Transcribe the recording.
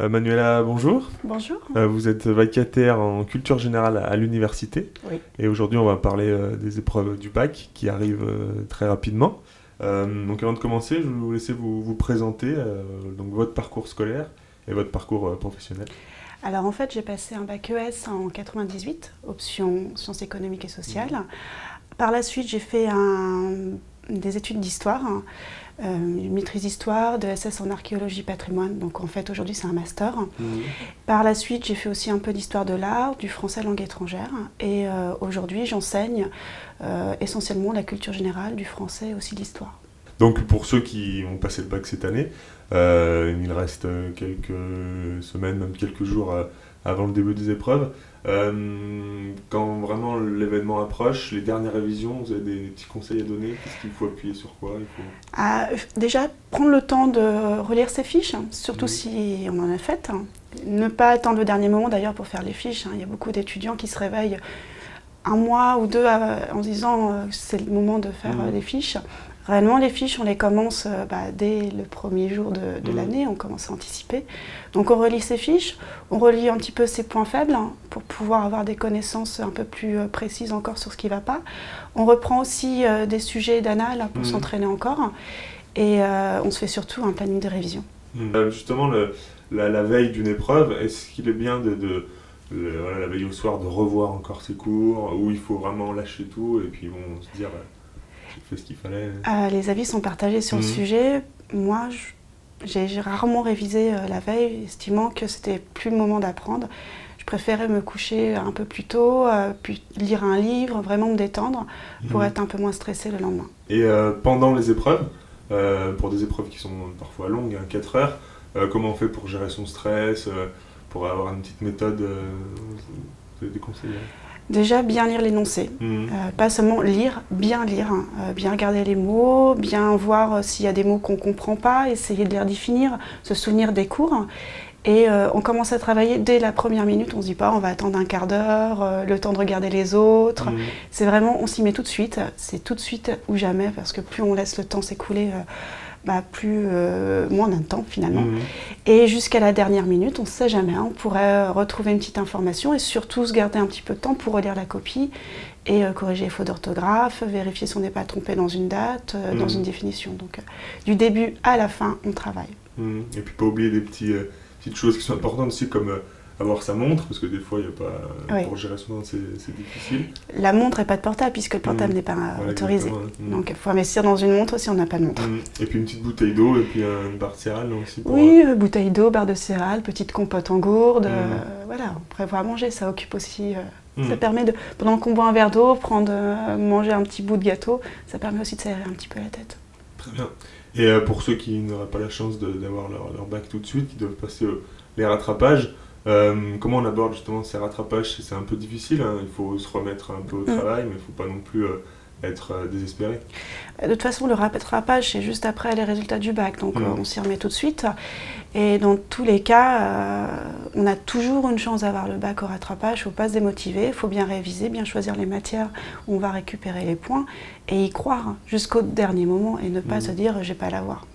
Manuela, bonjour. Bonjour. Vous êtes vacataire en culture générale à l'université. Oui. Et aujourd'hui, on va parler des épreuves du bac qui arrivent très rapidement. Donc avant de commencer, je vais vous laisser vous présenter donc votre parcours scolaire et votre parcours professionnel. Alors en fait, j'ai passé un bac ES en 98, option sciences économiques et sociales. Par la suite, j'ai fait des études d'histoire, une maîtrise d'histoire, de SS en archéologie patrimoine, donc en fait aujourd'hui c'est un master. Par la suite, j'ai fait aussi un peu d'histoire de l'art, du français langue étrangère, et aujourd'hui j'enseigne essentiellement la culture générale, du français et aussi de l'histoire. Donc pour ceux qui ont passé le bac cette année, il reste quelques semaines, même quelques jours avant le début des épreuves. Quand vraiment l'événement approche, les dernières révisions, vous avez des petits conseils à donner? Qu'est-ce qu'il faut appuyer sur quoi? Déjà, prendre le temps de relire ses fiches, surtout si on en a fait. Ne pas attendre le dernier moment d'ailleurs pour faire les fiches. Il y a beaucoup d'étudiants qui se réveillent un mois ou deux en se disant c'est le moment de faire les fiches. Réellement, les fiches, on les commence dès le premier jour de l'année, on commence à anticiper. Donc on relit ses fiches, on relit un petit peu ses points faibles pour pouvoir avoir des connaissances un peu plus précises encore sur ce qui ne va pas. On reprend aussi des sujets d'anal pour s'entraîner encore et on se fait surtout un planning de révision. Justement, la veille d'une épreuve, est-ce qu'il est bien la veille au soir de revoir encore ses cours, où il faut vraiment lâcher tout et puis bon, se dire j'ai fait ce qu'il fallait? Les avis sont partagés sur le sujet. Moi, j'ai rarement révisé la veille, estimant que c'était plus le moment d'apprendre. Je préférais me coucher un peu plus tôt, puis lire un livre, vraiment me détendre, pour être un peu moins stressée le lendemain. Et pendant les épreuves, pour des épreuves qui sont parfois longues, 4 heures, comment on fait pour gérer son stress, pour avoir une petite méthode, vous avez des conseils? Déjà, bien lire l'énoncé. Pas seulement lire, bien regarder les mots, bien voir s'il y a des mots qu'on ne comprend pas, essayer de les redéfinir, se souvenir des cours. Et on commence à travailler dès la première minute, on ne se dit pas on va attendre un quart d'heure, le temps de regarder les autres. C'est vraiment, on s'y met tout de suite, c'est tout de suite ou jamais, parce que plus on laisse le temps s'écouler, moins on a de temps finalement. Et jusqu'à la dernière minute, on ne sait jamais, on pourrait retrouver une petite information et surtout se garder un petit peu de temps pour relire la copie et corriger les fautes d'orthographe, vérifier si on n'est pas trompé dans une date, dans une définition. Donc du début à la fin, on travaille. Et puis pas oublier des petites choses qui sont importantes aussi, comme avoir sa montre, parce que des fois, il n'y a pas, pour gérer son temps, c'est difficile. La montre n'est pas de portable, puisque le portable n'est pas autorisé. Donc il faut investir dans une montre si on n'a pas de montre. Et puis une petite bouteille d'eau, et puis une barre de céréales aussi. Oui, bouteille d'eau, barre de céréales, petite compote en gourde. Voilà, on prévoit à manger, ça occupe aussi... Ça permet de, pendant qu'on boit un verre d'eau, manger un petit bout de gâteau, ça permet aussi de s'aérer un petit peu la tête. Très bien. Et pour ceux qui n'auraient pas la chance d'avoir leur bac tout de suite, qui doivent passer les rattrapages, comment on aborde justement ces rattrapages? C'est un peu difficile, il faut se remettre un peu au travail, mais il ne faut pas non plus être désespéré. De toute façon, le rattrapage, c'est juste après les résultats du bac, donc on s'y remet tout de suite. Et dans tous les cas, on a toujours une chance d'avoir le bac au rattrapage, il ne faut pas se démotiver, il faut bien réviser, bien choisir les matières où on va récupérer les points et y croire jusqu'au dernier moment et ne pas se dire « je ne vais pas l'avoir ».